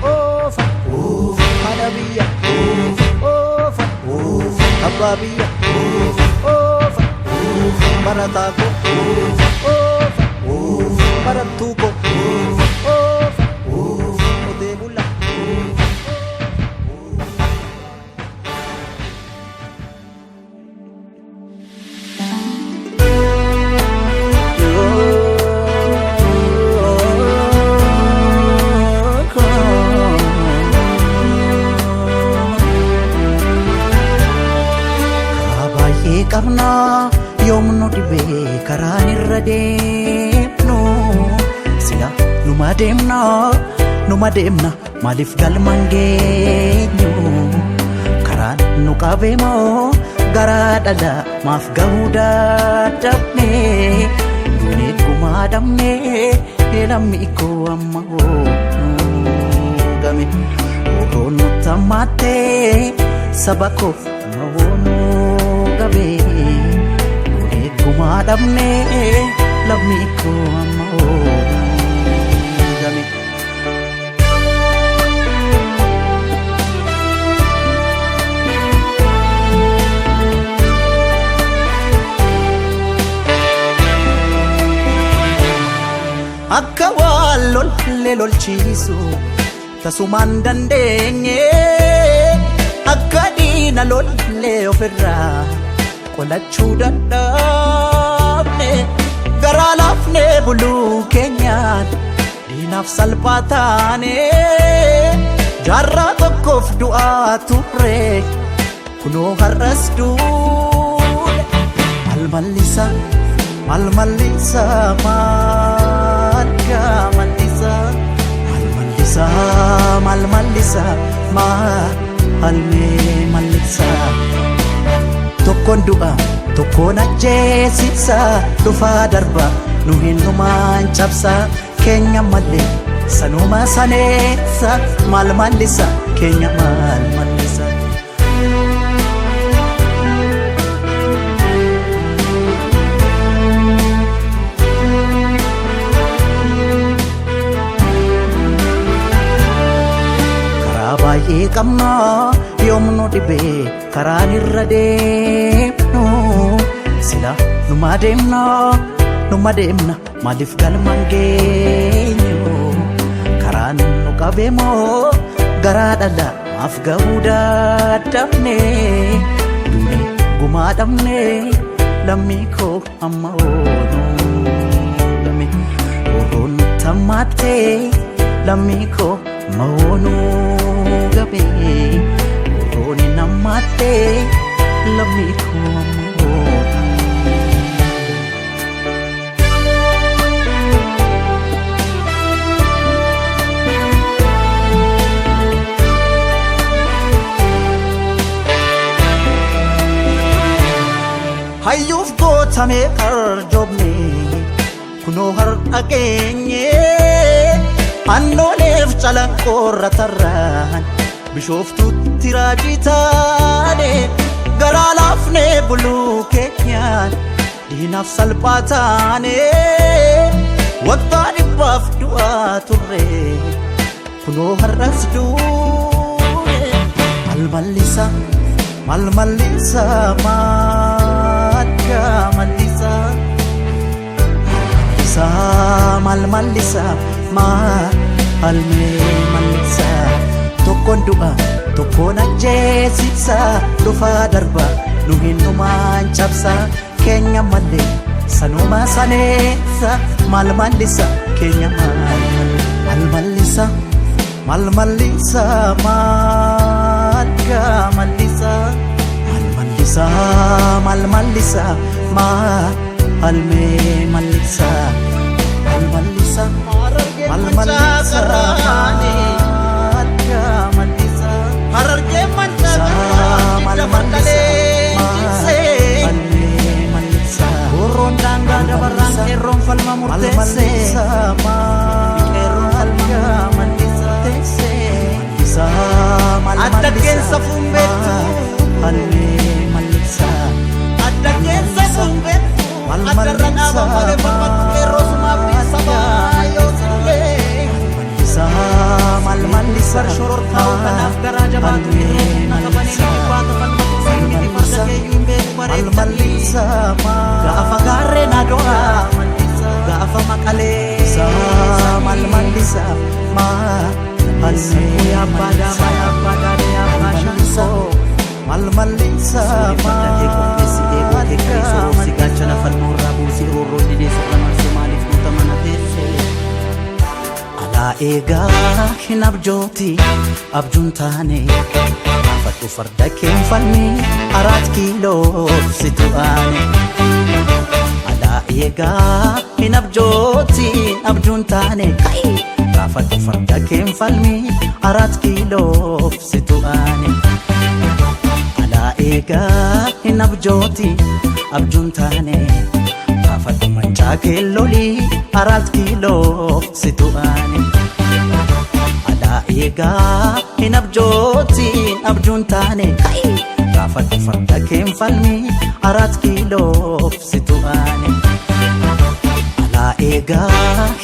Oofa, Hanabiya, Oofa, Ababiya, Oofa, Baratako, Oofa, Baratuko, Oofa, Odebula. Qabna yoomnu dhibee karaan irra deemnu sila numa deemna maaliif galmaan geenyu karaan nu qabee moo garaa dhala maaf gahuu dadhabne duunee gumaa dhabne lammi koo amma game oroo nu tammaatte saba koof mawoonu gabe duunee gumaa dhabne lammi koo amma game. Akka waan lolchiisu tasumaan dandeenye akka diina lollee ofirraa qolachuu dadhabne garaa laafnee buluu keenyaan diinaaf salphaa taane jaarraa tokkoof du'aa turre kunoo har'as duune malmallisa malmallisa malmallisa malmallisa tokkoon du'a tokkoon ajjeesisa dhufaa darba nu hinnumaan cabsa keenya malee sanuma saneessa malmallisa keenya malmallisa. Baay'ee qabna yoomnu dhibee karaan irra deemnu sila numa deemna maaliif galmaan geenyu karaan nu qabee moo garaa dhala maaf gahuu dadhabne duunee gumaa dhabne lammi koo amma oolame oroon tammaatte lammi koo mawoonu gabe orooni namaatte lammi koo amma hayyuuf gootame arjoomne kunoo har'a geenye annooleef calanqoorra tarraan bishooftuutti raajii taane garaa laafnee buluu keenyaan diinaaf salphaa taane waggaa dhibbaaf du'aa turre kunoo har'as duune malmallisa malmallisa malmallisa malmallisa malmallisa tokkoon du'a tokkoon ajjeesisa dhufaa darba nu hinnumaan cabsa keenya malee sanuma saneessa malmallisa keenya malmallisa malmallisa malmallisa malmallisa malmallisa malmallisa malmallisa harargee malmallisa goroon daangaa dabarraan qeerroon falma murteesse qeerroon falma murteesse adda keessa fuunbeettu malmallisa adda keessa fuunbeettu adda irra dhaaba malee falmatu qeerroo sumaaf sabaa yoo sillee Ya pada ya pada ya pasha malmalisa Fadate konkesi ego te kaiso si gacha na falmura busi roro di deso kamar somalif mutamana tese ala ega hinabjoti abjuntane afatu farda kem falmi 4 kilo situane ala ega hinabjoti abjuntane kai afatu farda kem falmi 4 kilo situane Ega hinabjoti abjuntane afatu manchake loli 4 kilo situane ala ega hinabjoti abjuntane kai afatu farda kem falmi 4 kilo situane ala ega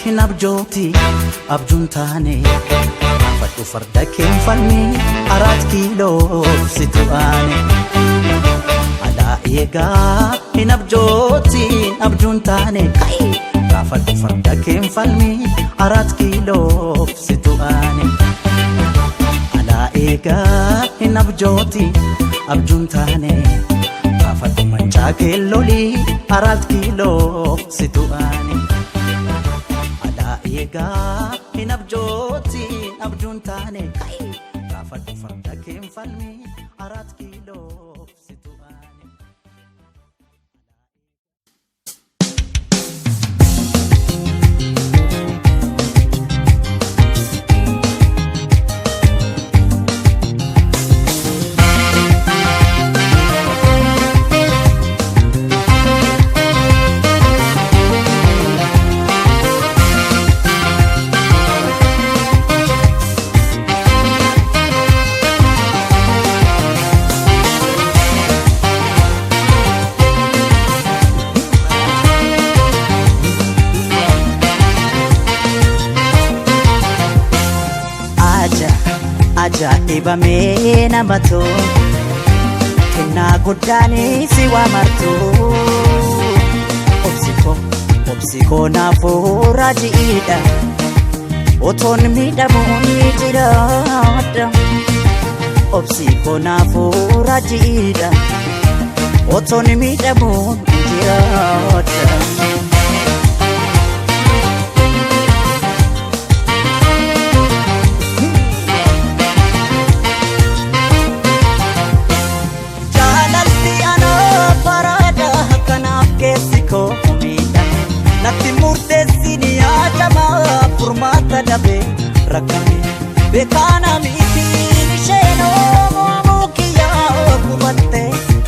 hinabjoti abjuntane afatu farda kem falmi 4 kilo situane Ega hinabjoti abjuntane kai afatu farda kem falmi 4 kilo situane ala ega hinabjoti abjuntane afatu manchake loli 4 kilo situane ala ega hinabjoti abjuntane kai afatu farda kem falmi 4 kilo situane Ajaa'ibamee namatu kennaa guddaanii si waamartu obsikoo naafuu raajiidha otoon miidhamuun ni jiraadha obsikoo naafuu raajiidha otoon miidhamuun ni jiraadha Natti murteessini yaadama furmaata dhabe rakkame beekana miitiin isheen oomuu kiyyaa gubatte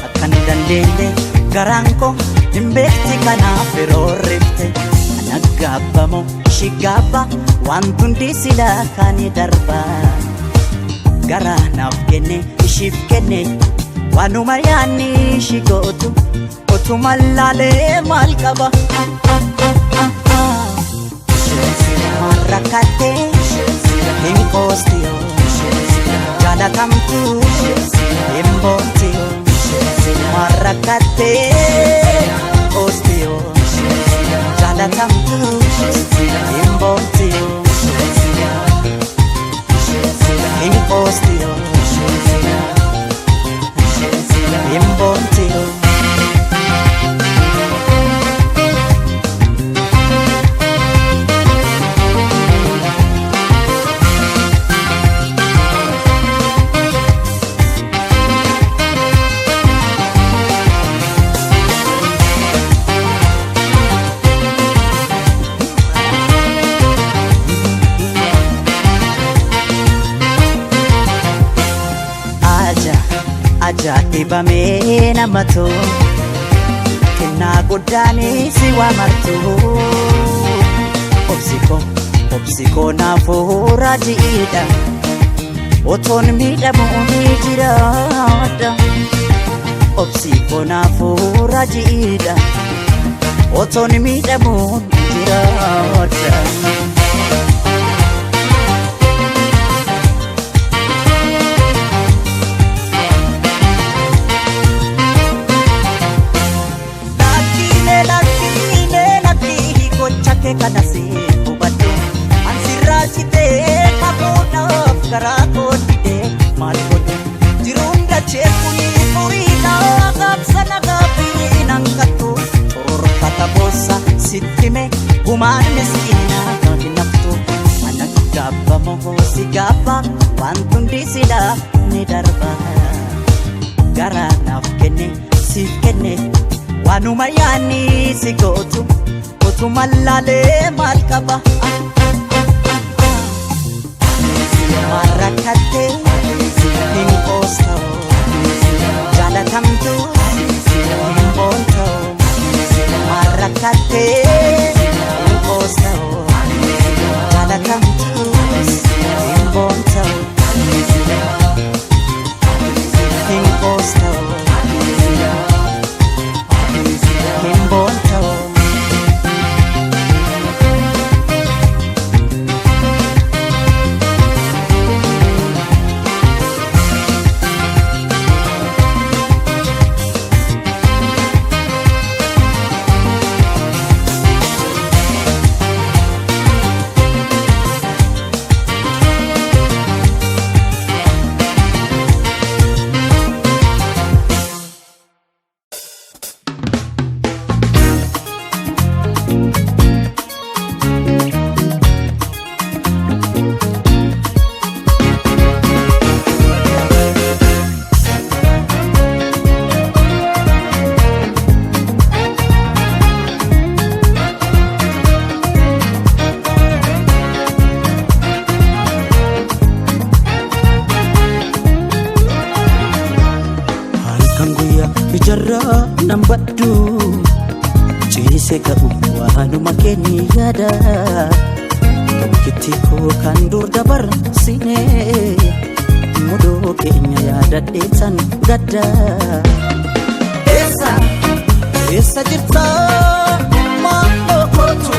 akkan dandeenye garaan koo hin beekti kanaaf yeroo rifte ana gaabbamoo ishii gaabba waan hundi silaa kaanii darba garaa naaf kenne ishiif kenne waanuma yaanni ishii gootu otuma laalee maal qaba Rakate Impostio Jalakamtu Imbotio Marakate Ostio Jalakamtu Imbotio Impostio Imbotio Ajaa'ibamee namatu kennaa guddaanii si waamartu obsikoo naafuu raajiidha otoon miidhamuun ni jiraadha obsikoo naafuu raajiidha otoon miidhamuun ni jiraadha Kanasi hubadde ansirraa citee kakuudhaaf sittime gumaan miskiinaa kan naftu ana gabba moo si gabba wantundi sida ni darba gara naaf kenne si kenne wanuma yaani si gootu otuma laalee maal qaba Marakate Nimbosto Jalatamtu Nimbonto Marakate Nimbosto Jalatamtu Nimbonto Nimbosto Nimbonto Jarra nambaddu ciise ka'u waanuma keenya yaada tokkitti koo kan dur dabarsine mudoo keenya yaadadheetan gadda eessa jirta maaloo kootu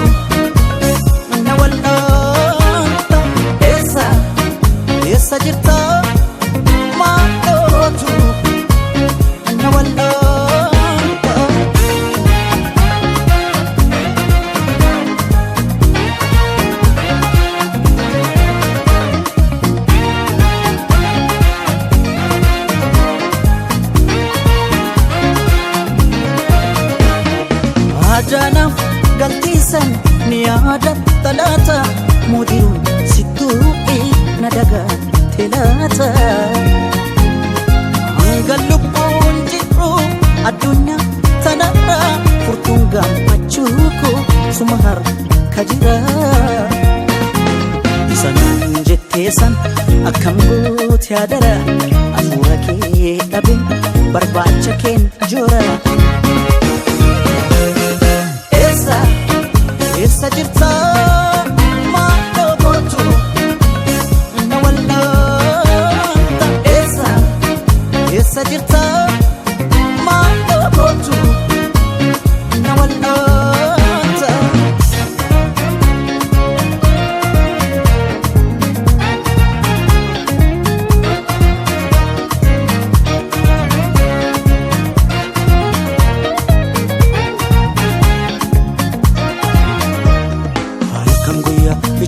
na wal'aanta eessa jirta maaloo kootu na wal'aanta Ajanaf galtisan ni ada talata mudirun situi nadaga telata Angalupun jiru adunya tanara furtungan pacuku sumahar kajira Sanan jettesan akam goot yaadara afura kee dhabin barbaacha keen jora Essa jirta maaloo kootu na wal'aanta Essa jirta maaloo kootu na wal'aanta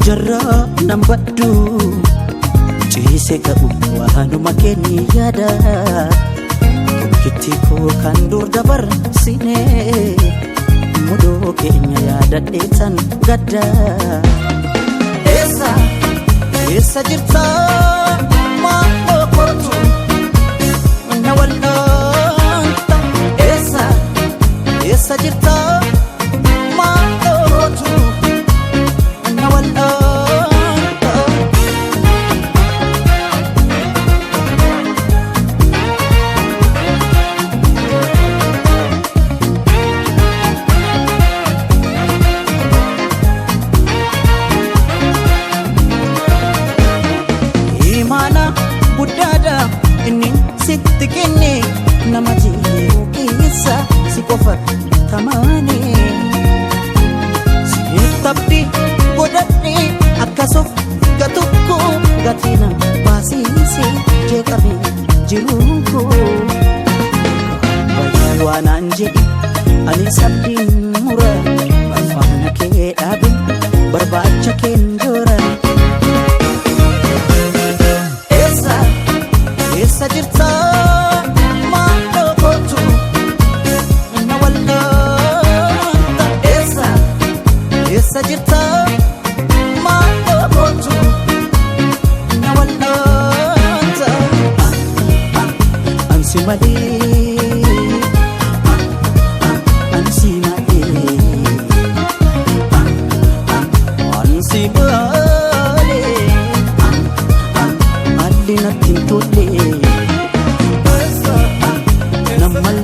Jarra nambaddu ciise ka'u waanuma keenya yaada tokkitti koo kan dur dabarsine mudoo keenya yaadadheetan gadda eessa jirta maaloo kootu na wal'aanta eessa jirta maaloo kootu na wal'aanta Imana guddaadha inni sitti kenne nama jiru keessa si qofa tamaane Sitabdi godhadhe akkasuuf gatukko gatina baasiise jeeqabe jiruunko Wayii waanaan jedhi ani sabdiin mura barfaana kee dhaabe barbaacha keen jora Essa jirta maaloo kootu na wal'aanta essa jirta maal gochu na wallanta ansi mali ansi mali ansi mali allina tintulle namali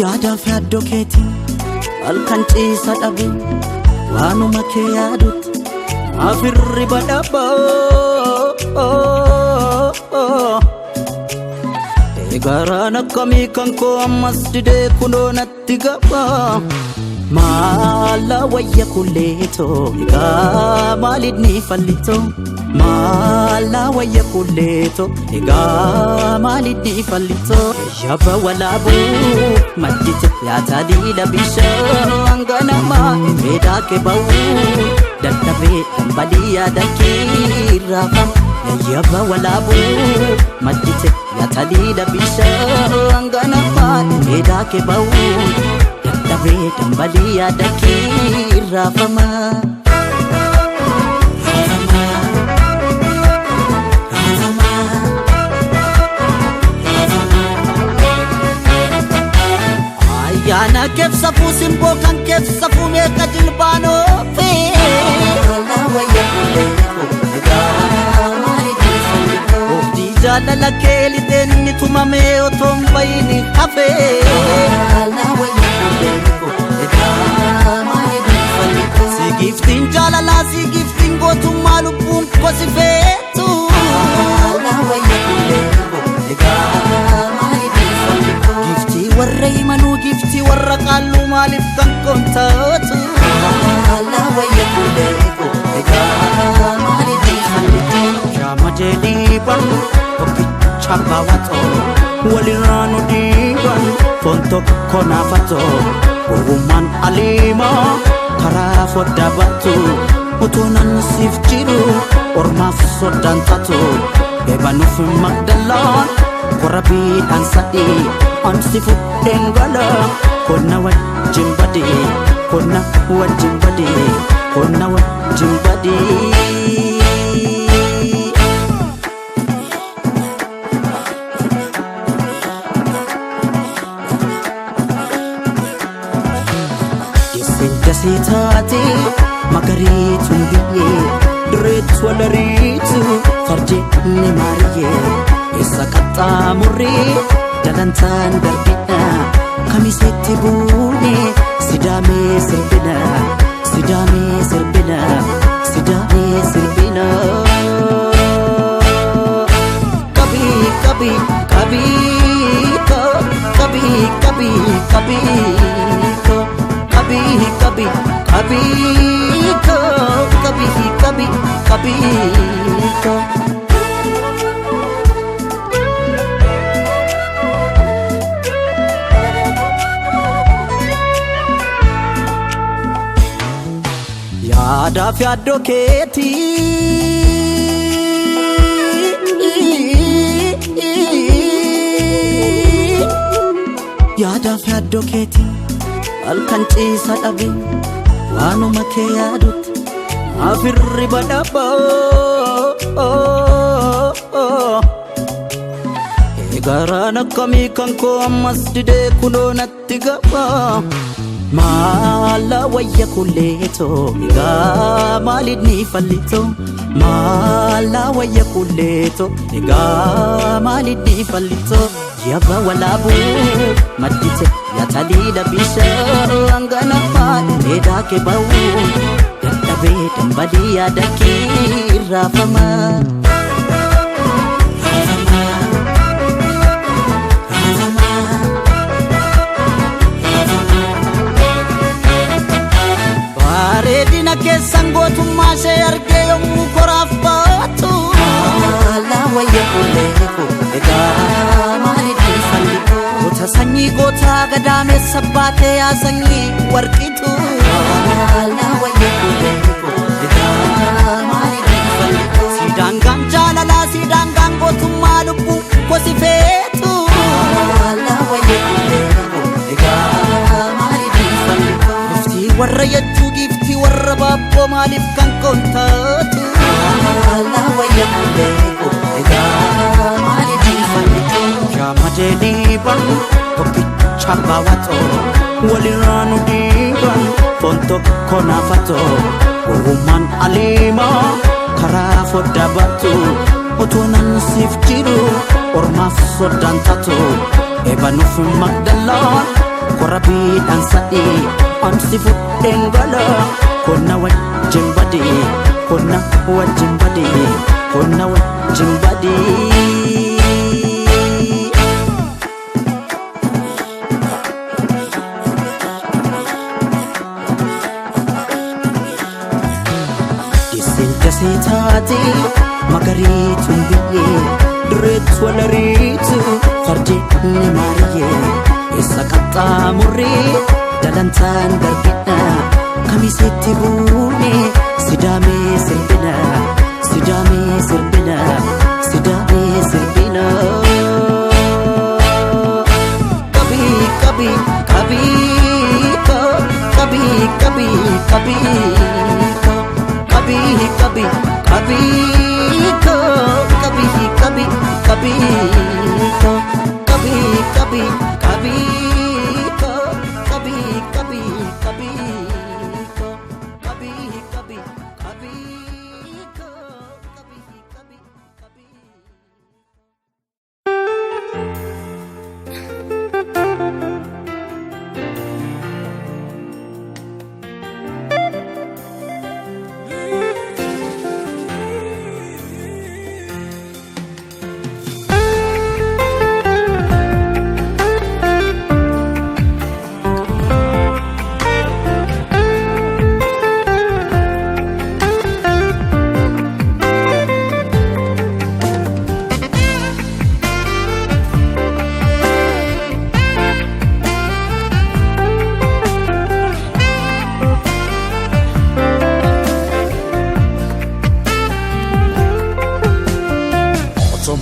Yaadaaf yaaddoo keetii halkan ciisa dhabe waanuma kee yaadutti maaf hirriba dhaba garaan akkamii kan koo ammas didee kunoo natti gaba Mala wayya kuleto Ika malidni fallito Mala wayya kuleto Ika malidni fallito Yaba walabu Majite yatadi labisha Anganama Meda ke bau Dadabe Kambaliya dakirafa Yaba walabu Majite yatadi labisha Anganama Meda ke bau Dabe kambaliya dakirafama Ayana kef safu simbo kan kef safu meka jilbano fe Ofdi jalala keli tenni tumame otombaini kafe Si giftin jalala si giftin gotu malubun kosi fetu Gifti warra imanu gifti warra qallu malif kan kontatu Shama jeli ban okicha bawato walirano diban fonto konafato Uruman alima karaa fodda battu utunan sif jiru ormaaf soddaan tatu eebanuuf magdalaan korabiidhaan sadii ansi fudheen gala konna wajjin badii konna wajjin badii konna wajjin badii Sitati magaritu biye Diretu walaritu farje ni mariye Isa kata muri jalantan darbina Kami seti bune sidame sirbina Sidame sirbina Sidame sirbina Kabi kabi kabi Kabi kabi kabi Kabi Yaadaaf yaaddoo keetii halkan ciisa dhabe waanuma kee yaadutti maaf hirriba dhaba garaan akkamii kan koo ammas didee kunoo natti gaba Mala wayya kuleto Ika malidni fallito Mala wayya kuleto Ika malidni fallito Yaba walabu madite yatalida bisha angana fa eda ke bau dattabe dambadi yadaki rafama baredina ke sangotu mashe arge yomu korafatu la waye kuleko ega sanyi gota gadame sabate ya sanyi warqitu la waye kuleko mai falko sidangan jalala sidangan gotu malubu kosifetu la waye kuleko mai falko gifti warra yatu gifti warra babbo malif kan kontatu la waye kuleko mai falko jamajeni ban chabawato waliranu diban fonto konafato woman alima karafo dabatu otonan siftiru ormaf sodantato ebanuf magdalon korabi dan sai amsifu dengala kona wajimbadi kona wajimbadi kona wajimbadi sitati magaritu biye dret walaritu fardi ni mariye isakata muri dalantan darbina kamisiti bune sidame sirbina sidame sirbina sidame sirbina kabi kabi kabi kabi kabi kabi कभी कभी को कभी कभी कभी को कभी कभी कभी को कभी कभी कभी को कभी कभी कभी को कभी कभी कभी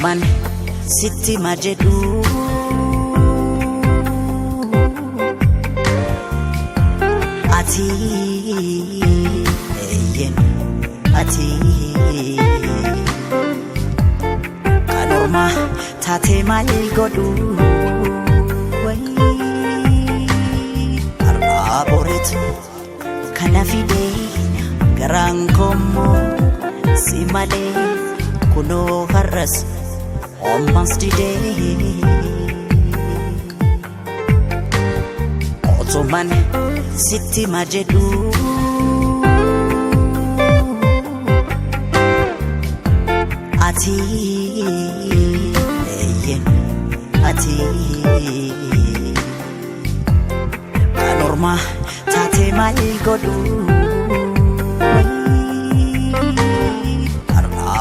man siti majedu ati yen ati kanorma tate mal godu wai arboret kanafide garang komo simale kuno haras almost today Ottoman City majedu ati yen ati kanorma tate mal godu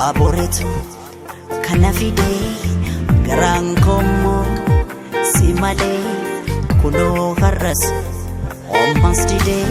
arboretu kanafide garang komo simale kuno haras almost today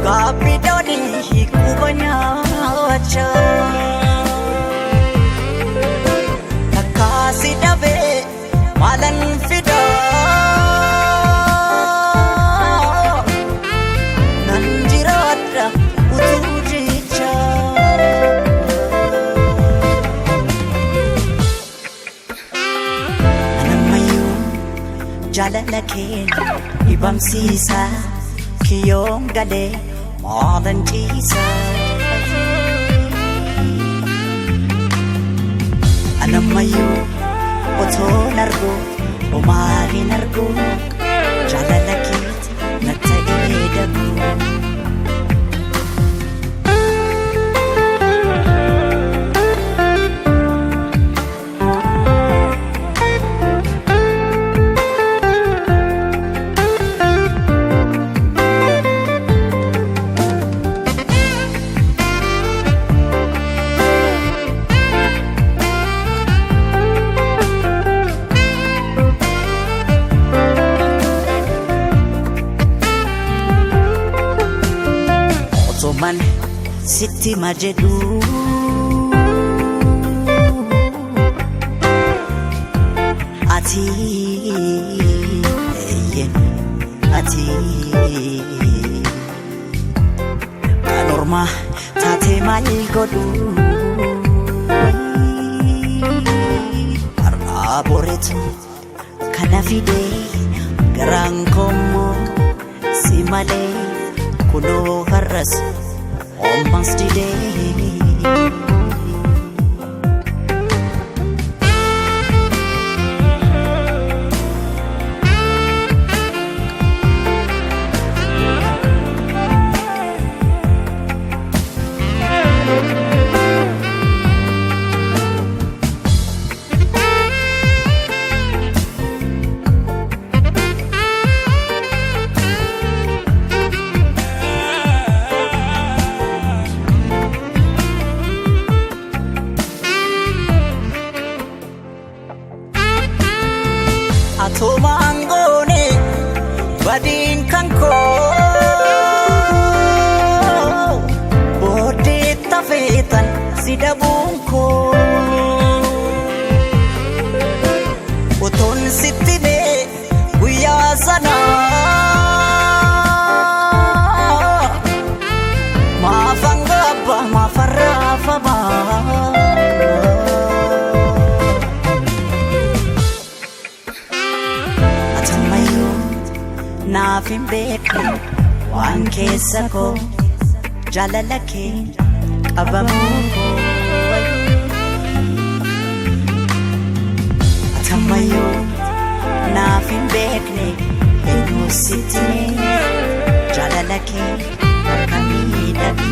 Gabi dodi kubanya wacha jaalala kee dhibamsiisa kiyyoon galee maalan ciisa anammayyuu otoon argu omaalin argu jaalala keeti na ta'ee dabu man sitti majedu ati ati anorma tate mal godu arboretu kana fide garankomo simale kuno harras almost today Atomangone badin kanko bode tafetan sidabunko oton sitine guya sana mafangaba mafarrafa ba naafin beeku waan keessa koo jaalala kee qabamuu koo atammayyuu naafin beekne eenyu sittine jaalala kee akka miidhagee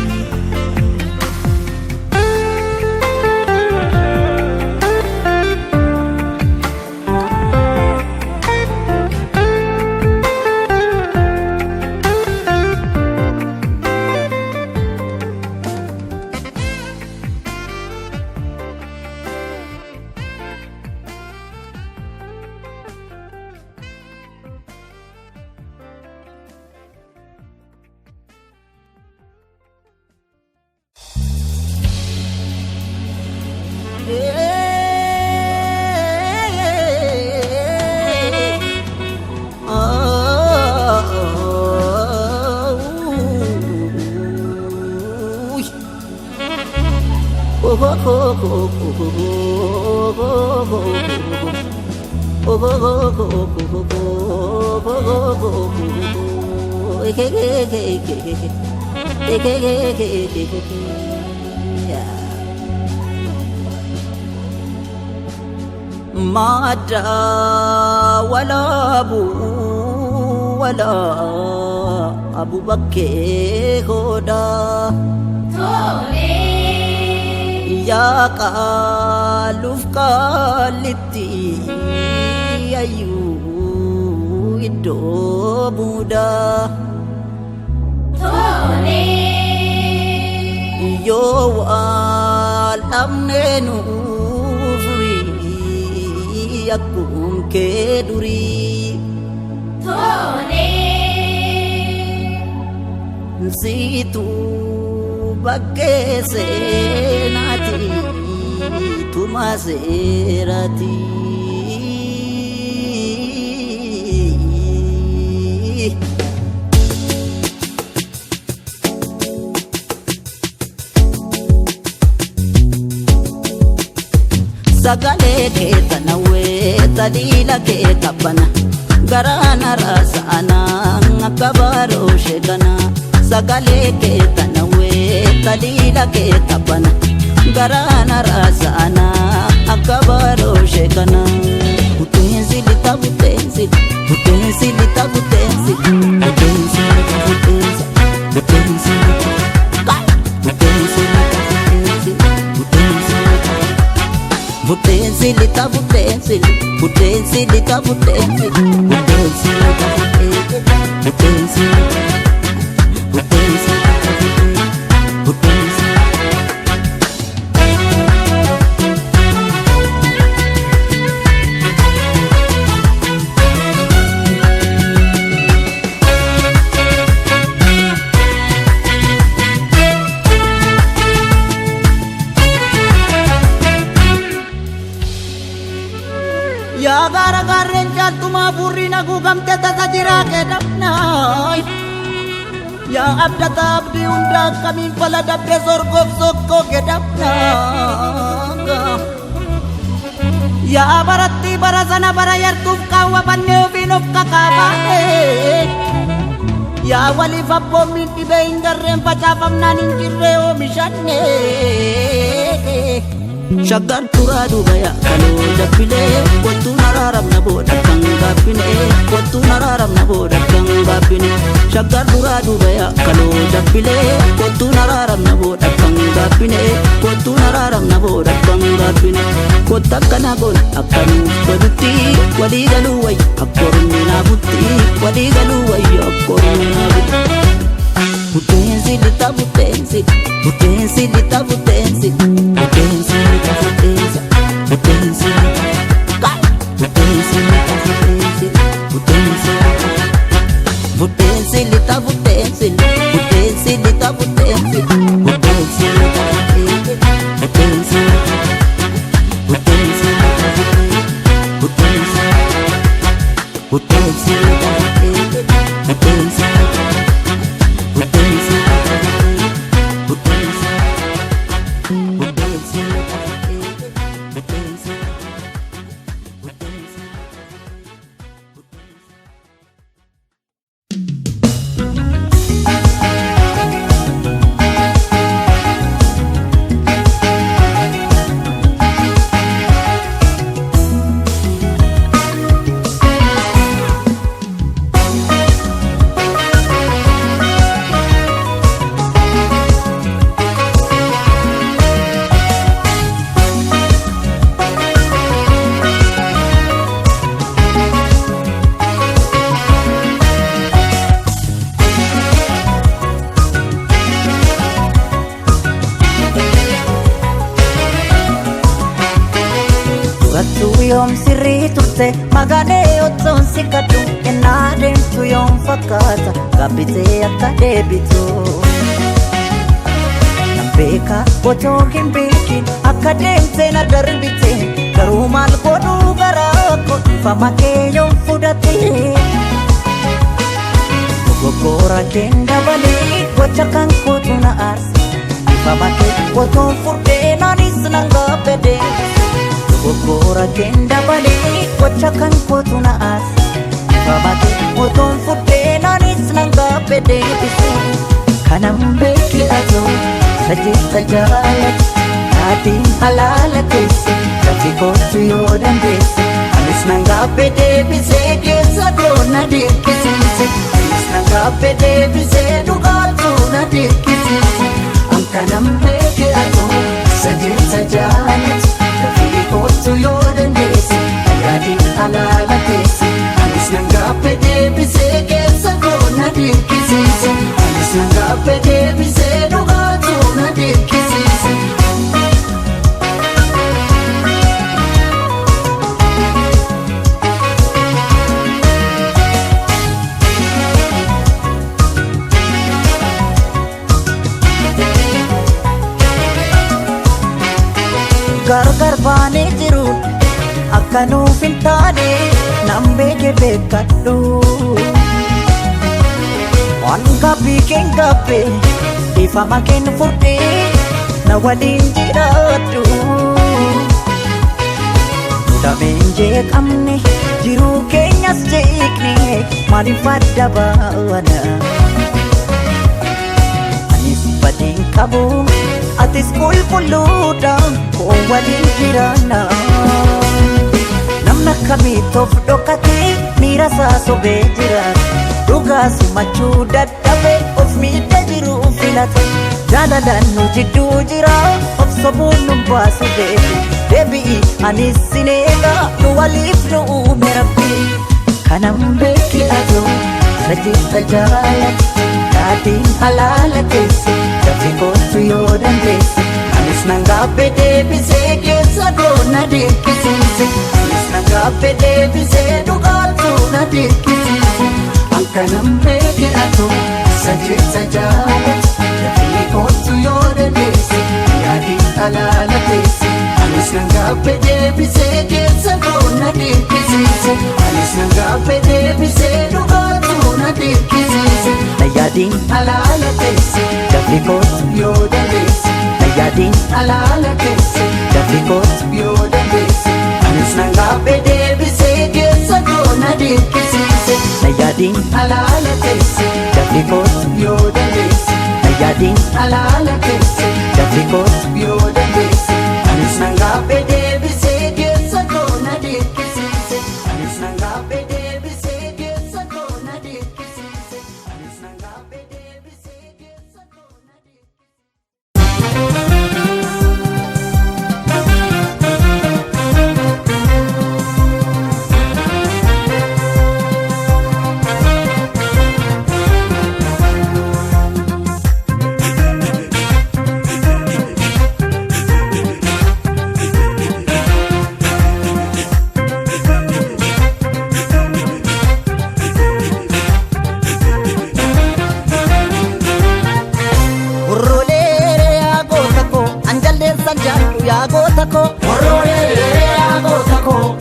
Mada wala abu bakke hoda tole ya qaluf qaliti ayu ido buda tole yo alamne nu akun ke duri tole situ bakke senati tumaserati sagale ke tanawe tadila ke tapana garana rasana akabaro shekana sagale ke tanawe talila ke tapana garana rasana akabaro shekana utenzi litabutenzi utenzi litabutenzi utenzi utenzi utenzi Butenzi lita butenzi, butenzi lita butenzi, butenzi lita butenzi, butenzi, butenzi. Ya gara-gara jantuma burina gugamte tata jirake dapnai Ya abda tabdi undang kami pala dapde sorgok sokko ke dapnai Ya barati barasana barayar kawa banyo binok kakabane Ya wali fapo minti beinggarem pacapam naning kireo misane Shagar turadu gaya kalau dapile Kotu nararam nabo datang gapine Kotu nararam nabo datang gapine Shagar turadu gaya kalau dapile Kotu nararam nabo datang gapine Kotu nararam nabo datang gapine Kota kanagon akan berhenti Wali galuway akorun minabuti Wali galuway akorun minabuti Butenzi lita butenzi, butenzi lita butenzi, butenzi lita butenzi, butenzi, butenzi lita butenzi, butenzi, butenzi lita butenzi, butenzi lita butenzi, butenzi lita butenzi, butenzi, butenzi lita butenzi, butenzi lita butenzi, butenzi. Yom sirri turte magane otson sikatu enadem tu yom fakata kapite akka debitu Nambeka boto kimbikin akka demte na darbite karumal kodu garako famake yom fudate Gogora kenda bali gochakan kotu na arsi famake kotu furde nanis nanga pede Gogora kenda bali gochakan kotu na as Babate moton futte nanis nanga pede pisi Kanam beki azo sajita jalat Ati halala kesi Kafi kotu yodan besi Anis nanga pede pisi Kesa dona dikisi Anis nanga pede pisi Dugatu na dikisi Kanam beki azo sajita jalat Kotu yodan desi, agadi halala kesi Anis nanga pede bise kesa kona dikisisi Anis nanga pede bise dugatu na dikisisi Gar-gar bane jiru akkanu fintane nambe ke bekaddu on gabi kengabe ifa makin furde na walin jiratu damenje kamne jiru kenya as jeekne maaliif adda baana anis badin qabu atis qulqulluudha koo waliin jiraanna namna kamiitoof dhokatee miira isaa sobee jira dhugaa simachuu dadhabee of miidha jiru filate jaalalaan nu jidduu jira of sobuun nu baasu deebi'i anis sin eega nu waliif nu uume rabbii kanam beeki atoo sajjita jaalate taatiin halaala teesse dafii kootu yoo dandeesse anis nan gaabbee deebisee keessa goona dirqisiise anis nan gaabbee deebisee dhugaatu na dirqisiise kanam beeki atoo sajjita jaalate dafii kootu yoo dandeesse yaadiin halaala teesse anis nan gaabbee deebisee keessa goona dirqisiise anis nan gaabbee deebisee dhugaatu na dirqisiise yaadiin halaala teesse dafii kootu yoo dandeesse yaadiin halaala teesse dafii kootu yoo dandeesse anis nan gaabbee deebisee keessa goona dirqisiise yaadiin halaala teesse dafii kootu yoo dandeesse yaadiin halaala teesse dafii kootu yoo dandeesse anis nan gaabbee deebisee keessa goona dirqisiise anis nan gaabbee deebisee keessa goona dirqisiise anis nan gaabbee deebisee keessa goona dirqisiise.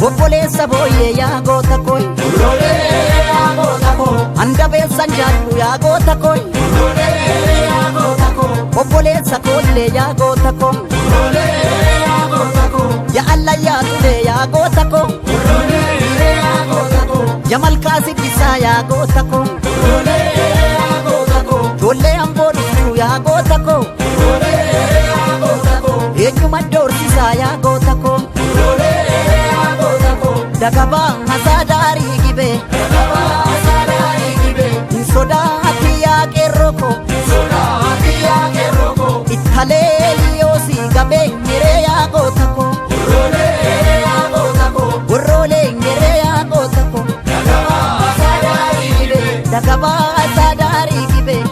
Obboleessa booyyee yaa goota kooy handabeessan jaallu yaa goota kooy obboleessa koollee yaa goota koo yaa allayyaa tulee yaa goota koo yaa malkaa siddisaa yaa goota koo ijoollee amboo dhuftuu yaa goota koo eenyuma doorsisaa yaa goota koo dagabaa hasaa daarii gibee insodaati yaa qeerroko ittalee liyoosii gabee nyeree yaa goota koo warroolee nyeree yaa goota koo dagabaa hasaa daarii gibee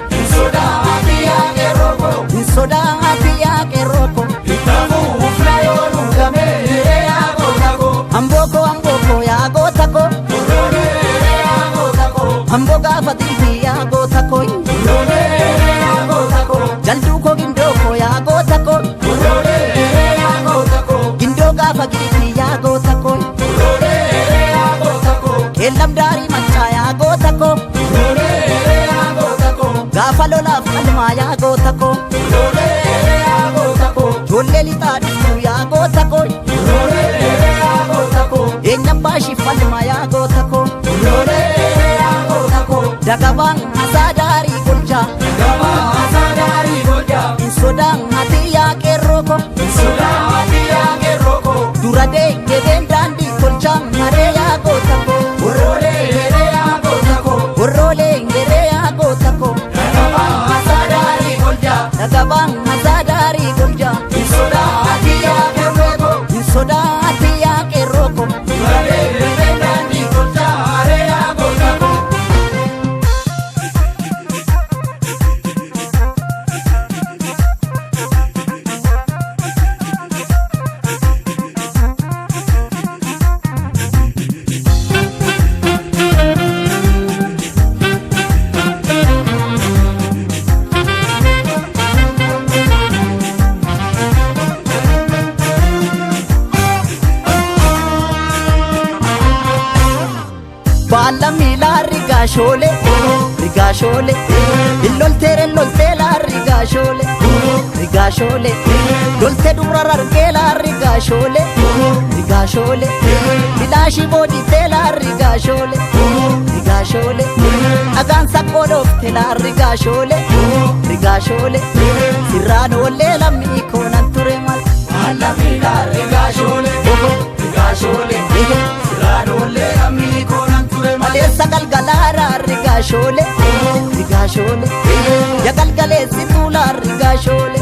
insodaati yaa qeerroko amboko yaa goota koo ambo gaafa dilbii yaa goota koo jalduu koo gindoo koo yaa goota koo gindoo gaafa gilbii yaa goota koo keellam daarii machaa yaa goota koo gaafa lolaaf qalmaa yaa goota koo ijoollee lixaa dhuftuu yaa goota koo eenyam baashiif falmaa yaa goota koo dagabaan hasaa daarii goljaa insodaan hati yaa qeerroo koo dura deeggebeen daandii golchaa haree yaa goota koo warroolee ngeree yaa goota koo dagabaan hasaa daarii goljaa insodaati yaa qeerroo koo Balla mila rigashole illoltere lolte la rigashole dolte dura rarge la rigashole rigaashole Bilaashi boodi teela rigaashole Rigaashole Dhagaan saqqoodhoof teela rigaashole Rigaashole Sirraan oollee lammii koonan ture mal Alamiidha rigaashole rigaashole sirraan oollee lammii koonan ture mal Adeessa galgalaara rigaashole Rigaashole Ya galgaleessi tuula rigaashole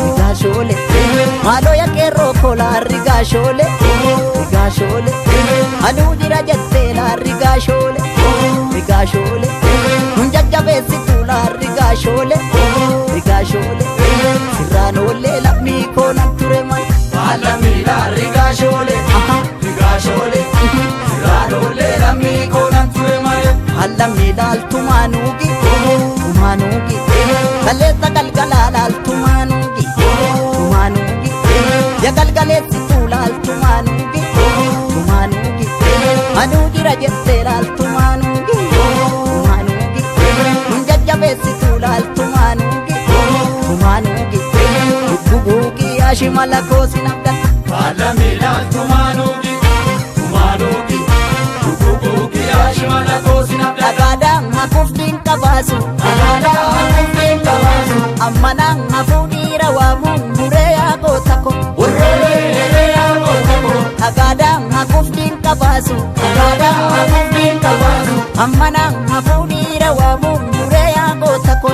Rigaashole Maaloo ya qeerroo kola rigaashole Rigaashole Anuu jira jetteela rigaashole Rigaashole Nun jajjabeessi tuula rigaashole Rigaashole Sirraan oollee lammii koonan ture mal Alamiidha rigaashole rigaashole sirraan oollee lammii koonan ture mal Alamiidha altumaanuugi Tumaanuugi Kaleessa galgalaala altumaanuugi Tumaanuugi Ya galgaleessi tuula altumaanuugi Tumaanuugi Anuu jira jetteera altumaanuugi Tumaanuugi Nun jajjabeessi tuula altumaanuugi Tumaanuugi Dubbuguugi ashimala koosi nabdan Alamiidha tumaanuugi tumaanuugi dubbuguugi ashimala koosi nabdan Dhagaadhaan hafuuftiin qabaasu Dhagaadhaan hafuuftiin qabaasu Ammanaan hafuu dhiira waamuun muree yaagota ko Urree yaagota ko Dhagaadhaan hafuuftiin qabaasu Dhagaadhaan hafuuftiin qabaasu Ammanaan hafuu dhiira waamuun muree yaagota ko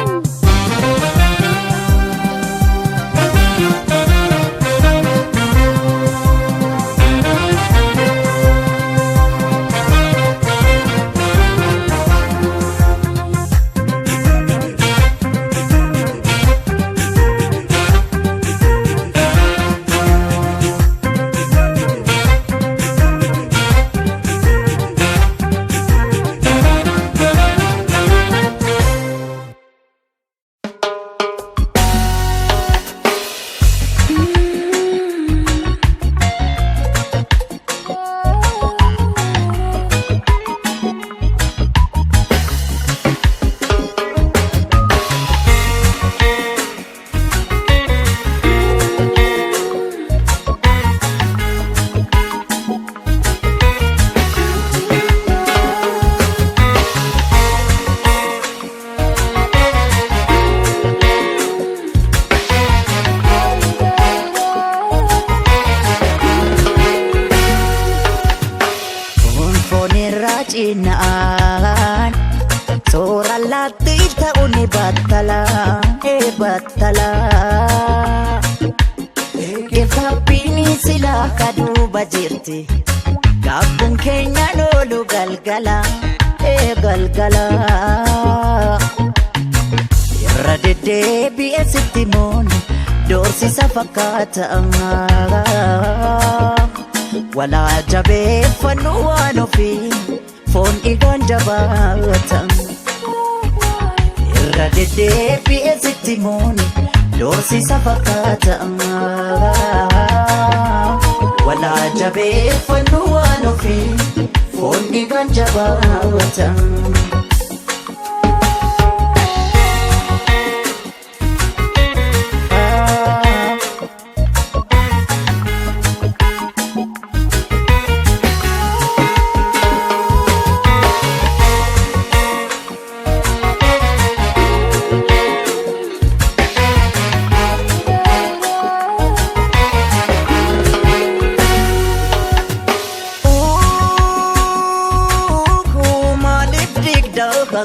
cinaan Soora laatti ta'uun battala battala Geeffabbiin silaa kaduuba jirti Gaabbuun keenya loolu galgala galgala Irra deddeebi'e sitti mooni doorsisa fakkaata Walaa jabeeffannu waan ofii foon dhiigaan jabaatan Irra deddeebi'e sitti mooni doorsisa fakkaata Walaa jabeeffannu waan ofii foon dhiigaan jabaatan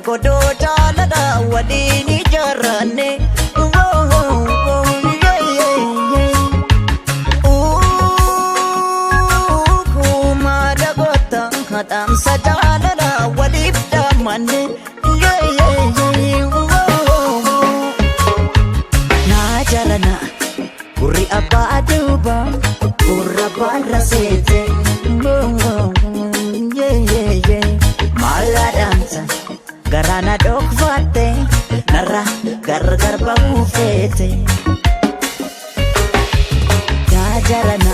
Godoo jaalala waliin ijaarranne Kuma dagoota haadhamsa jaalala waliif dhammanne Naa jalana gurri abbaa duuba gurra baarra seete Maalaadhaamsa Garana dhokfatte narra gargar bahuufeete Yaa jarana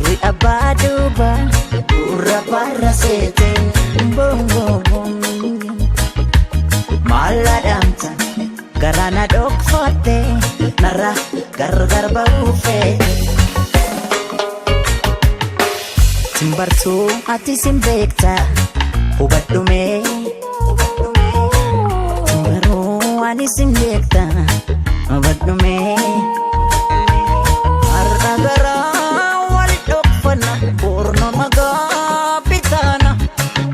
ri abbaa duuba gurra baarra seete Maalaadhaamsa garana dhokfatte narra gargar bahuufeete Timbartuu ati sin beekta hubadhume Timbaruu ani sin beekta hubadhume Har'a garaa wal dhokfanna borno magaa bitaana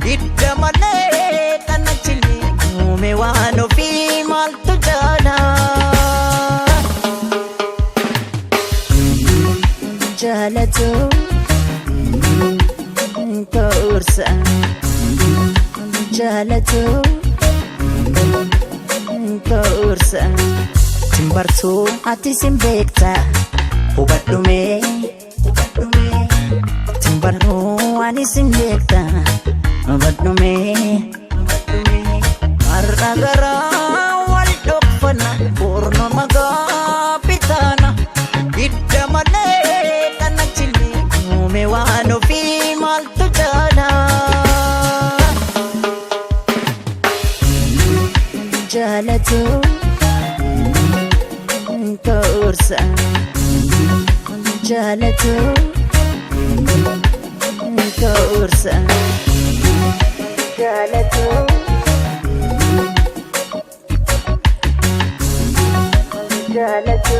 Hidda malee kana chini uume waan ofii maaltu jaala Jaalatu Kaursa Jaalatu Kaursa Timbartuu ati sin beekta hubadhume Timbaruu ani sin beekta hubadhume Har'a garaa wal dhokfanna borno magaa bitaana Hidda malee kana chini uume waan ofii maaltu jaala Jaalatu Kaursa Jaalatu Kaursa Jaalatu Jaalatu